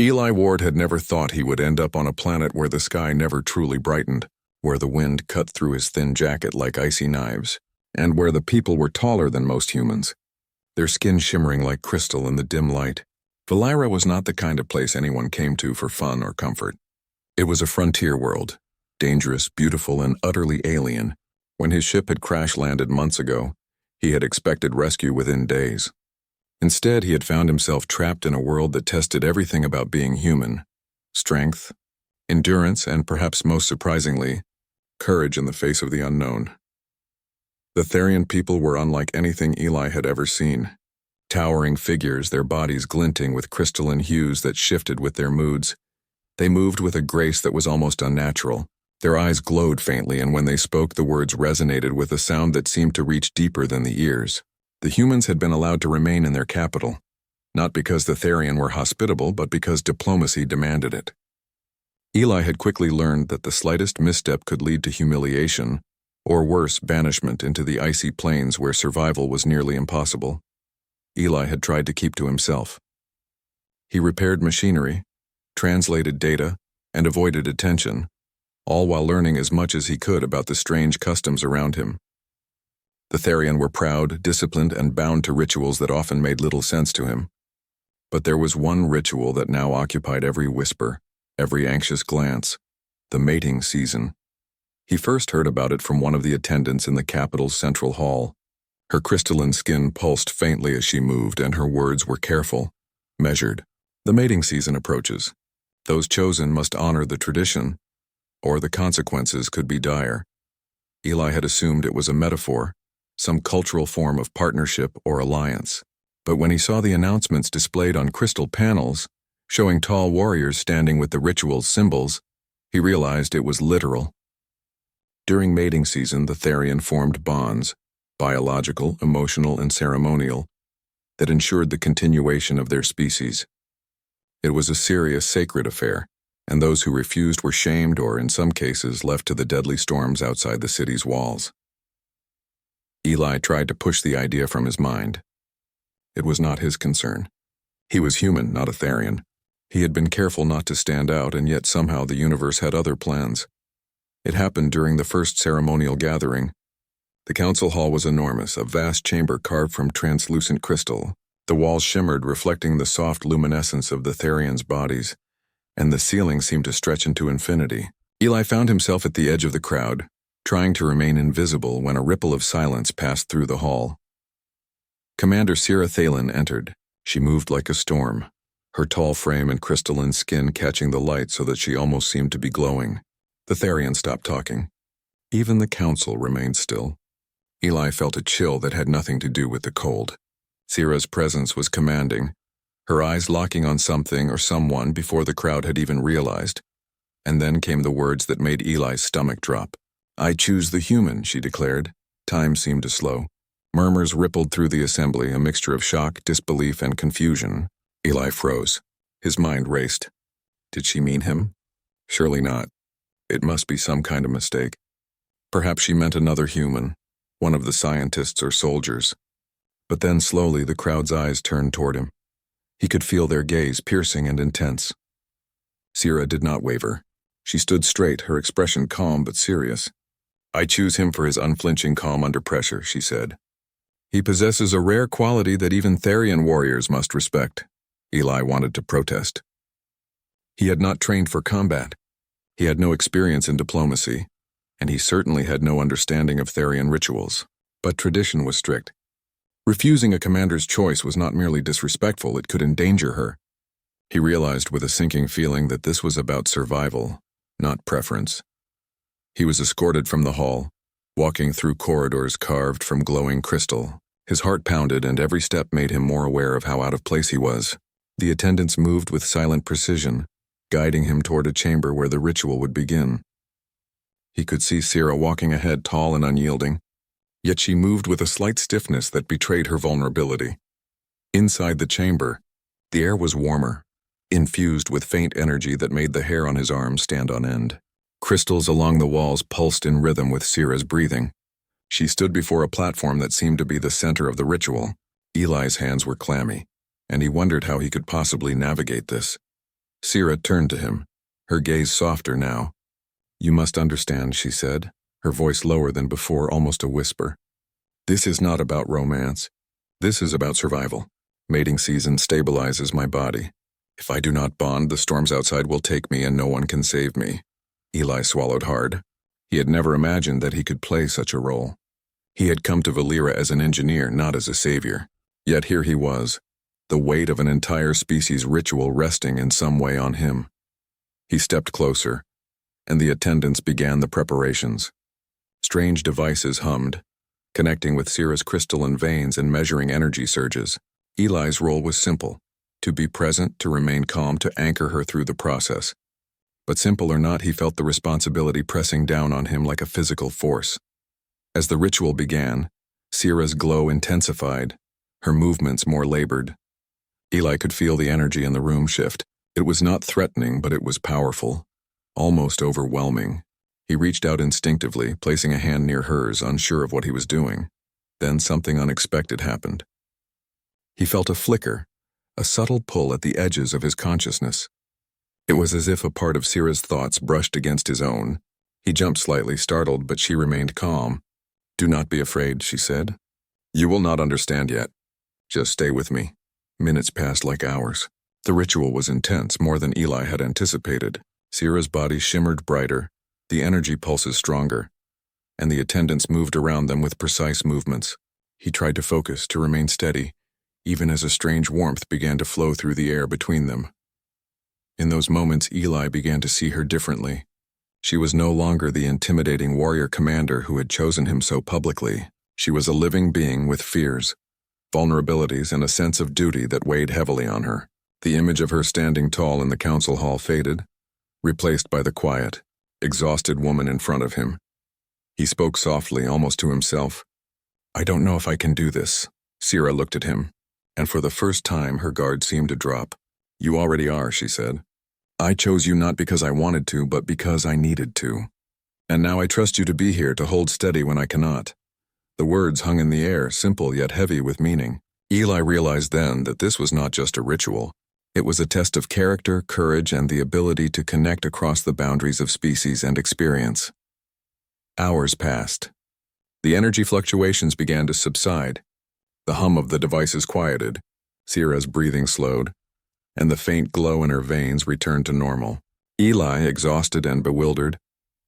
Eli Ward had never thought he would end up on a planet where the sky never truly brightened, where the wind cut through his thin jacket like icy knives, and where the people were taller than most humans, their skin shimmering like crystal in the dim light. Valira was not the kind of place anyone came to for fun or comfort. It was a frontier world, dangerous, beautiful, and utterly alien. When his ship had crash-landed months ago, he had expected rescue within days. Instead, he had found himself trapped in a world that tested everything about being human: strength, endurance, and perhaps most surprisingly, courage in the face of the unknown. The Therian people were unlike anything Eli had ever seen. Towering figures, their bodies glinting with crystalline hues that shifted with their moods. They moved with a grace that was almost unnatural. Their eyes glowed faintly, and when they spoke, the words resonated with a sound that seemed to reach deeper than the ears. The humans had been allowed to remain in their capital, not because the Therian were hospitable, but because diplomacy demanded it. Eli had quickly learned that the slightest misstep could lead to humiliation, or worse, banishment into the icy plains where survival was nearly impossible. Eli had tried to keep to himself. He repaired machinery, translated data, and avoided attention, all while learning as much as he could about the strange customs around him. The Therian were proud, disciplined, and bound to rituals that often made little sense to him. But there was one ritual that now occupied every whisper, every anxious glance: the mating season. He first heard about it from one of the attendants in the capital's central hall. Her crystalline skin pulsed faintly as she moved, and her words were careful, measured. The mating season approaches. Those chosen must honor the tradition, or the consequences could be dire. Eli had assumed it was a metaphor, some cultural form of partnership or alliance. But when he saw the announcements displayed on crystal panels, showing tall warriors standing with the ritual's symbols, he realized it was literal. During mating season, the Therian formed bonds, biological, emotional, and ceremonial, that ensured the continuation of their species. It was a serious, sacred affair, and those who refused were shamed or, in some cases, left to the deadly storms outside the city's walls. Eli tried to push the idea from his mind. It was not his concern. He was human, not a Therian. He had been careful not to stand out, and yet somehow the universe had other plans. It happened during the first ceremonial gathering. The council hall was enormous, a vast chamber carved from translucent crystal. The walls shimmered, reflecting the soft luminescence of the Therians' bodies, and the ceiling seemed to stretch into infinity. Eli found himself at the edge of the crowd, trying to remain invisible when a ripple of silence passed through the hall. Commander Sira Thalen entered. She moved like a storm, her tall frame and crystalline skin catching the light so that she almost seemed to be glowing. The Therian stopped talking. Even the council remained still. Eli felt a chill that had nothing to do with the cold. Sira's presence was commanding, her eyes locking on something or someone before the crowd had even realized. And then came the words that made Eli's stomach drop. "I choose the human," she declared. Time seemed to slow. Murmurs rippled through the assembly, a mixture of shock, disbelief, and confusion. Eli froze. His mind raced. Did she mean him? Surely not. It must be some kind of mistake. Perhaps she meant another human, one of the scientists or soldiers. But then slowly the crowd's eyes turned toward him. He could feel their gaze, piercing and intense. Sira did not waver. She stood straight, her expression calm but serious. "I choose him for his unflinching calm under pressure," she said. "He possesses a rare quality that even Therian warriors must respect." Eli wanted to protest. He had not trained for combat. He had no experience in diplomacy, and he certainly had no understanding of Therian rituals. But tradition was strict. Refusing a commander's choice was not merely disrespectful, it could endanger her. He realized with a sinking feeling that this was about survival, not preference. He was escorted from the hall, walking through corridors carved from glowing crystal. His heart pounded, and every step made him more aware of how out of place he was. The attendants moved with silent precision, guiding him toward a chamber where the ritual would begin. He could see Sira walking ahead, tall and unyielding, yet she moved with a slight stiffness that betrayed her vulnerability. Inside the chamber, the air was warmer, infused with faint energy that made the hair on his arms stand on end. Crystals along the walls pulsed in rhythm with Sira's breathing. She stood before a platform that seemed to be the center of the ritual. Eli's hands were clammy, and he wondered how he could possibly navigate this. Sira turned to him, her gaze softer now. "You must understand," she said, her voice lower than before, almost a whisper. "This is not about romance. This is about survival. Mating season stabilizes my body. If I do not bond, the storms outside will take me and no one can save me." Eli swallowed hard. He had never imagined that he could play such a role. He had come to Valera as an engineer, not as a savior. Yet here he was, the weight of an entire species ritual resting in some way on him. He stepped closer, and the attendants began the preparations. Strange devices hummed, connecting with Sira's crystalline veins and measuring energy surges. Eli's role was simple: to be present, to remain calm, to anchor her through the process. But simple or not, he felt the responsibility pressing down on him like a physical force. As the ritual began, Sira's glow intensified, her movements more labored. Eli could feel the energy in the room shift. It was not threatening, but it was powerful, almost overwhelming. He reached out instinctively, placing a hand near hers, unsure of what he was doing. Then something unexpected happened. He felt a flicker, a subtle pull at the edges of his consciousness. It was as if a part of Sira's thoughts brushed against his own. He jumped slightly, startled, but she remained calm. "Do not be afraid," she said. "You will not understand yet. Just stay with me." Minutes passed like hours. The ritual was intense, more than Eli had anticipated. Sira's body shimmered brighter, the energy pulses stronger, and the attendants moved around them with precise movements. He tried to focus, to remain steady, even as a strange warmth began to flow through the air between them. In those moments, Eli began to see her differently. She was no longer the intimidating warrior commander who had chosen him so publicly. She was a living being with fears, vulnerabilities, and a sense of duty that weighed heavily on her. The image of her standing tall in the council hall faded, replaced by the quiet, exhausted woman in front of him. He spoke softly, almost to himself. "I don't know if I can do this." Sira looked at him, and for the first time her guard seemed to drop. "You already are," she said. "I chose you not because I wanted to, but because I needed to. And now I trust you to be here to hold steady when I cannot." The words hung in the air, simple yet heavy with meaning. Eli realized then that this was not just a ritual. It was a test of character, courage, and the ability to connect across the boundaries of species and experience. Hours passed. The energy fluctuations began to subside. The hum of the devices quieted. Sira's breathing slowed, and the faint glow in her veins returned to normal. Eli, exhausted and bewildered,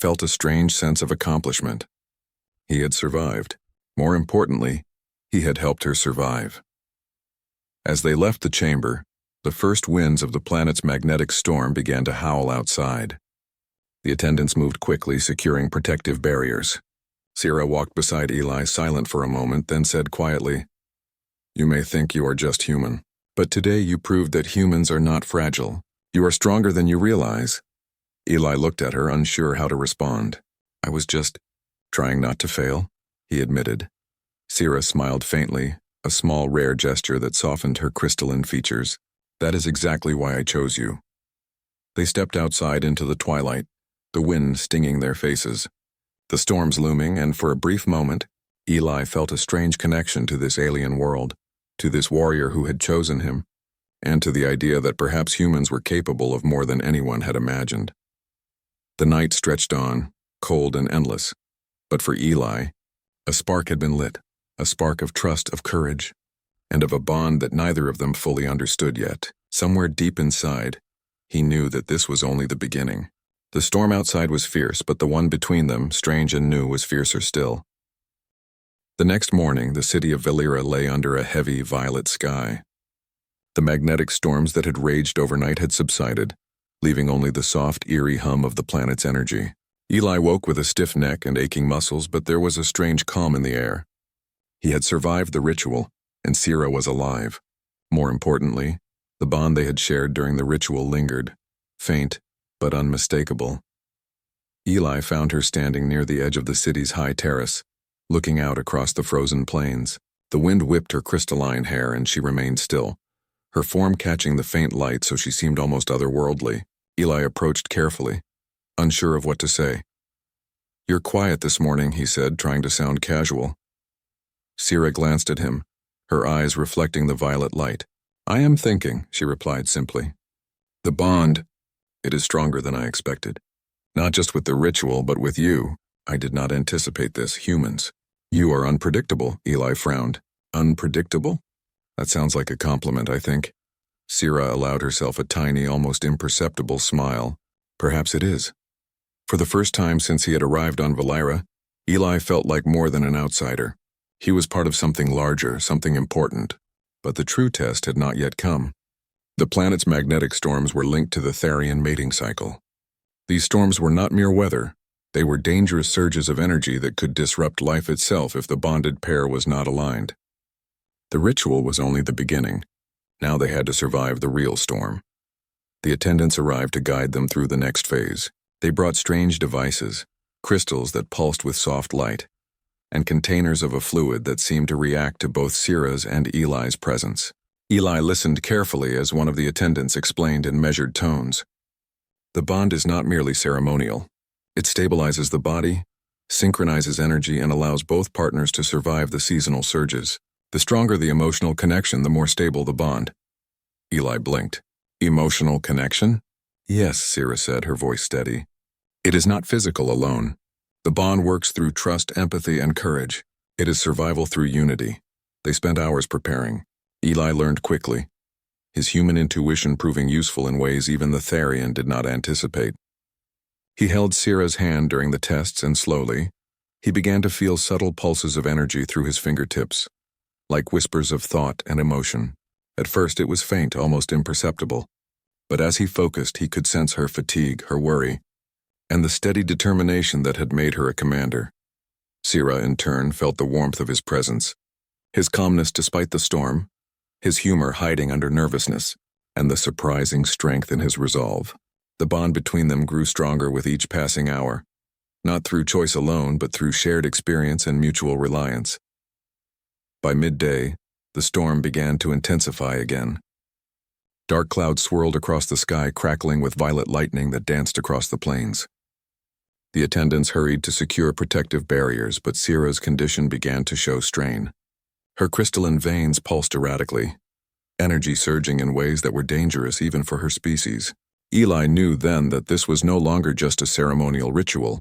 felt a strange sense of accomplishment. He had survived. More importantly, he had helped her survive. As they left the chamber, the first winds of the planet's magnetic storm began to howl outside. The attendants moved quickly, securing protective barriers. Sira walked beside Eli, silent for a moment, then said quietly, "You may think you are just human, but today you proved that humans are not fragile. You are stronger than you realize." Eli looked at her, unsure how to respond. "I was just trying not to fail," he admitted. Sira smiled faintly, a small, rare gesture that softened her crystalline features. "That is exactly why I chose you." They stepped outside into the twilight, the wind stinging their faces, the storms looming, and for a brief moment, Eli felt a strange connection to this alien world, to this warrior who had chosen him, and to the idea that perhaps humans were capable of more than anyone had imagined. The night stretched on, cold and endless, but for Eli, a spark had been lit, a spark of trust, of courage, and of a bond that neither of them fully understood yet. Somewhere deep inside, he knew that this was only the beginning. The storm outside was fierce, but the one between them, strange and new, was fiercer still. The next morning, the city of Valera lay under a heavy, violet sky. The magnetic storms that had raged overnight had subsided, leaving only the soft, eerie hum of the planet's energy. Eli woke with a stiff neck and aching muscles, but there was a strange calm in the air. He had survived the ritual, and Sira was alive. More importantly, the bond they had shared during the ritual lingered, faint but unmistakable. Eli found her standing near the edge of the city's high terrace, looking out across the frozen plains. The wind whipped her crystalline hair, and she remained still, her form catching the faint light so she seemed almost otherworldly. Eli approached carefully, unsure of what to say. "You're quiet this morning," he said, trying to sound casual. Sira glanced at him, her eyes reflecting the violet light. "I am thinking," she replied simply. The bond, it is stronger than I expected. Not just with the ritual, but with you. I did not anticipate this, humans. You are unpredictable, Eli frowned. Unpredictable? That sounds like a compliment, I think. Sira allowed herself a tiny, almost imperceptible smile. Perhaps it is. For the first time since he had arrived on Valera, Eli felt like more than an outsider. He was part of something larger, something important. But the true test had not yet come. The planet's magnetic storms were linked to the Therian mating cycle. These storms were not mere weather. They were dangerous surges of energy that could disrupt life itself if the bonded pair was not aligned. The ritual was only the beginning. Now they had to survive the real storm. The attendants arrived to guide them through the next phase. They brought strange devices, crystals that pulsed with soft light, and containers of a fluid that seemed to react to both Sira's and Eli's presence. Eli listened carefully as one of the attendants explained in measured tones. The bond is not merely ceremonial. It stabilizes the body, synchronizes energy, and allows both partners to survive the seasonal surges. The stronger the emotional connection, the more stable the bond. Eli blinked. Emotional connection? Yes, Sira said, her voice steady. It is not physical alone. The bond works through trust, empathy, and courage. It is survival through unity. They spent hours preparing. Eli learned quickly, his human intuition proving useful in ways even the Therian did not anticipate. He held Sira's hand during the tests, and slowly, he began to feel subtle pulses of energy through his fingertips, like whispers of thought and emotion. At first it was faint, almost imperceptible, but as he focused, he could sense her fatigue, her worry, and the steady determination that had made her a commander. Sira, in turn, felt the warmth of his presence, his calmness despite the storm, his humor hiding under nervousness, and the surprising strength in his resolve. The bond between them grew stronger with each passing hour, not through choice alone, but through shared experience and mutual reliance. By midday, the storm began to intensify again. Dark clouds swirled across the sky, crackling with violet lightning that danced across the plains. The attendants hurried to secure protective barriers, but Sira's condition began to show strain. Her crystalline veins pulsed erratically, energy surging in ways that were dangerous even for her species. Eli knew then that this was no longer just a ceremonial ritual.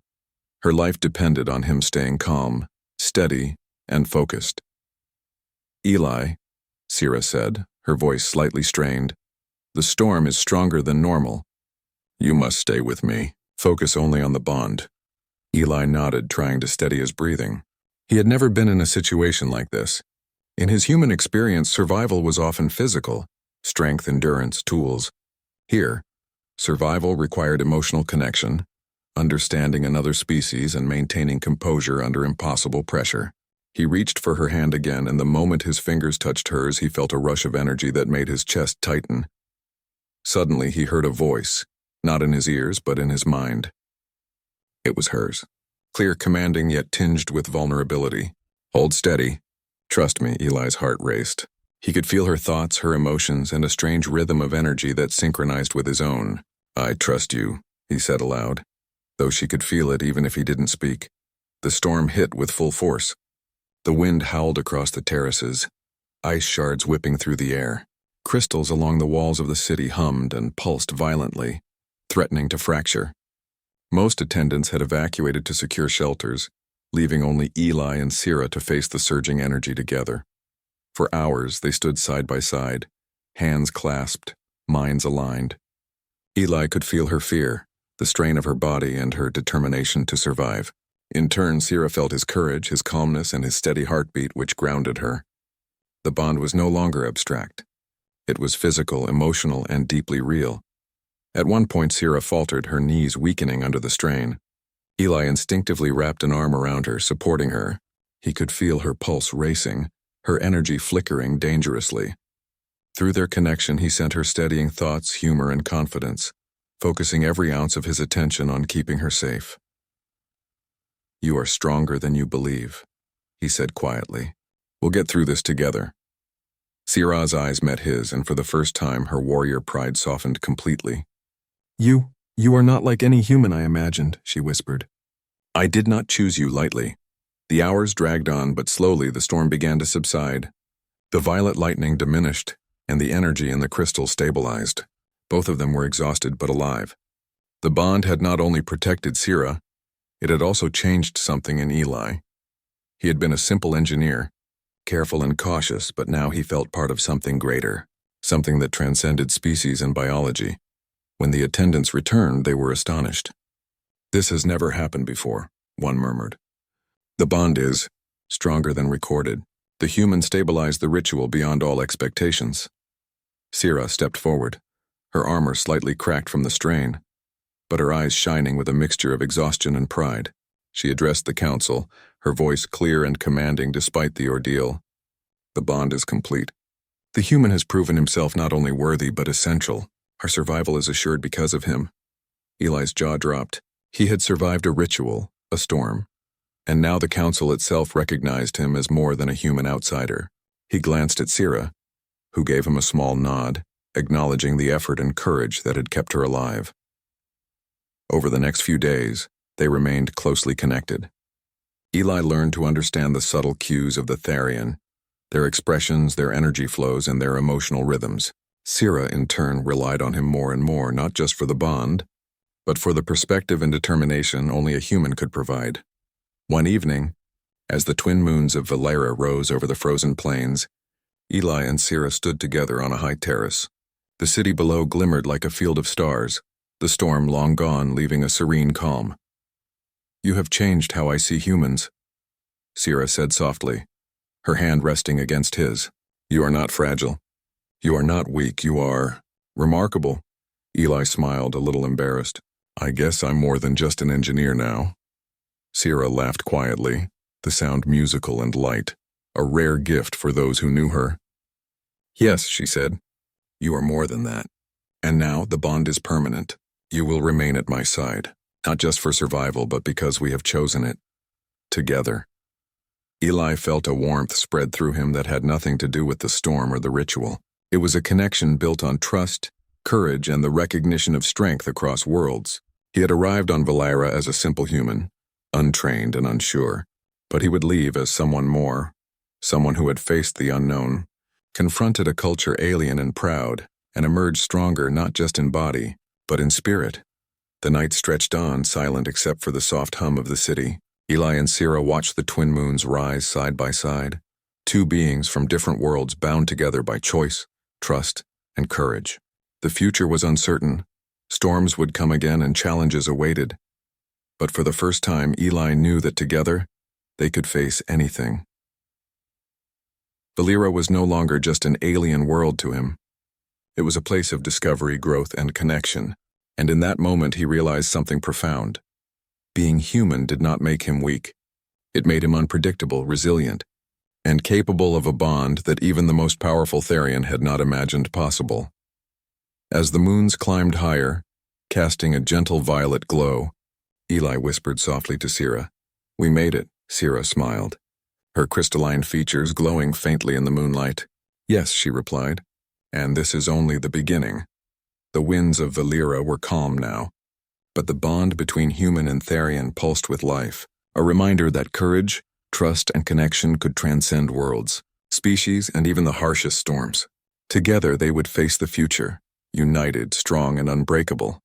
Her life depended on him staying calm, steady, and focused. Eli, Sira said, her voice slightly strained, the storm is stronger than normal. You must stay with me. Focus only on the bond. Eli nodded, trying to steady his breathing. He had never been in a situation like this. In his human experience, survival was often physical, strength, endurance, tools. Here, survival required emotional connection, understanding another species, and maintaining composure under impossible pressure. He reached for her hand again, and the moment his fingers touched hers, he felt a rush of energy that made his chest tighten. Suddenly, he heard a voice, not in his ears, but in his mind. It was hers, clear, commanding, yet tinged with vulnerability. Hold steady. Trust me, Eli's heart raced. He could feel her thoughts, her emotions, and a strange rhythm of energy that synchronized with his own. I trust you, he said aloud, though she could feel it even if he didn't speak. The storm hit with full force. The wind howled across the terraces, ice shards whipping through the air. Crystals along the walls of the city hummed and pulsed violently, threatening to fracture. Most attendants had evacuated to secure shelters, leaving only Eli and Sira to face the surging energy together. For hours, they stood side by side, hands clasped, minds aligned. Eli could feel her fear, the strain of her body, and her determination to survive. In turn, Sira felt his courage, his calmness, and his steady heartbeat, which grounded her. The bond was no longer abstract. It was physical, emotional, and deeply real. At one point, Sira faltered, her knees weakening under the strain. Eli instinctively wrapped an arm around her, supporting her. He could feel her pulse racing, her energy flickering dangerously. Through their connection, he sent her steadying thoughts, humor, and confidence, focusing every ounce of his attention on keeping her safe. You are stronger than you believe, he said quietly. We'll get through this together. Sira's eyes met his, and for the first time, her warrior pride softened completely. You are not like any human I imagined, she whispered. I did not choose you lightly. The hours dragged on, but slowly the storm began to subside. The violet lightning diminished, and the energy in the crystal stabilized. Both of them were exhausted but alive. The bond had not only protected Sira, it had also changed something in Eli. He had been a simple engineer, careful and cautious, but now he felt part of something greater, something that transcended species and biology. When the attendants returned, they were astonished. "This has never happened before," one murmured. "The bond is stronger than recorded. The human stabilized the ritual beyond all expectations." Sira stepped forward, her armor slightly cracked from the strain, but her eyes shining with a mixture of exhaustion and pride. She addressed the council, her voice clear and commanding despite the ordeal. "The bond is complete. The human has proven himself not only worthy but essential. Our survival is assured because of him." Eli's jaw dropped. He had survived a ritual, a storm, and now the council itself recognized him as more than a human outsider. He glanced at Sira, who gave him a small nod, acknowledging the effort and courage that had kept her alive. Over the next few days, they remained closely connected. Eli learned to understand the subtle cues of the Therian, their expressions, their energy flows, and their emotional rhythms. Sira, in turn, relied on him more and more, not just for the bond, but for the perspective and determination only a human could provide. One evening, as the twin moons of Valera rose over the frozen plains, Eli and Sira stood together on a high terrace. The city below glimmered like a field of stars, the storm long gone, leaving a serene calm. "You have changed how I see humans," Sira said softly, her hand resting against his. "You are not fragile. You are not weak. You are remarkable." Eli smiled, a little embarrassed. "I guess I'm more than just an engineer now." Sira laughed quietly, the sound musical and light, a rare gift for those who knew her. "Yes," she said, "you are more than that. And now the bond is permanent. You will remain at my side, not just for survival, but because we have chosen it. Together." Eli felt a warmth spread through him that had nothing to do with the storm or the ritual. It was a connection built on trust, courage, and the recognition of strength across worlds. He had arrived on Valera as a simple human, untrained and unsure, but he would leave as someone more, someone who had faced the unknown, confronted a culture alien and proud, and emerged stronger not just in body, but in spirit. The night stretched on, silent except for the soft hum of the city. Eli and Sira watched the twin moons rise side by side, two beings from different worlds bound together by choice, trust, and courage. The future was uncertain. Storms would come again and challenges awaited. But for the first time, Eli knew that together, they could face anything. Valera was no longer just an alien world to him. It was a place of discovery, growth, and connection, and in that moment he realized something profound. Being human did not make him weak. It made him unpredictable, resilient, and capable of a bond that even the most powerful Therian had not imagined possible. As the moons climbed higher, casting a gentle violet glow, Eli whispered softly to Sira. "We made it," Sira smiled, her crystalline features glowing faintly in the moonlight. "Yes," she replied, "and this is only the beginning." The winds of Valera were calm now, but the bond between human and Therian pulsed with life, a reminder that courage, trust, and connection could transcend worlds, species, and even the harshest storms. Together they would face the future, united, strong, and unbreakable.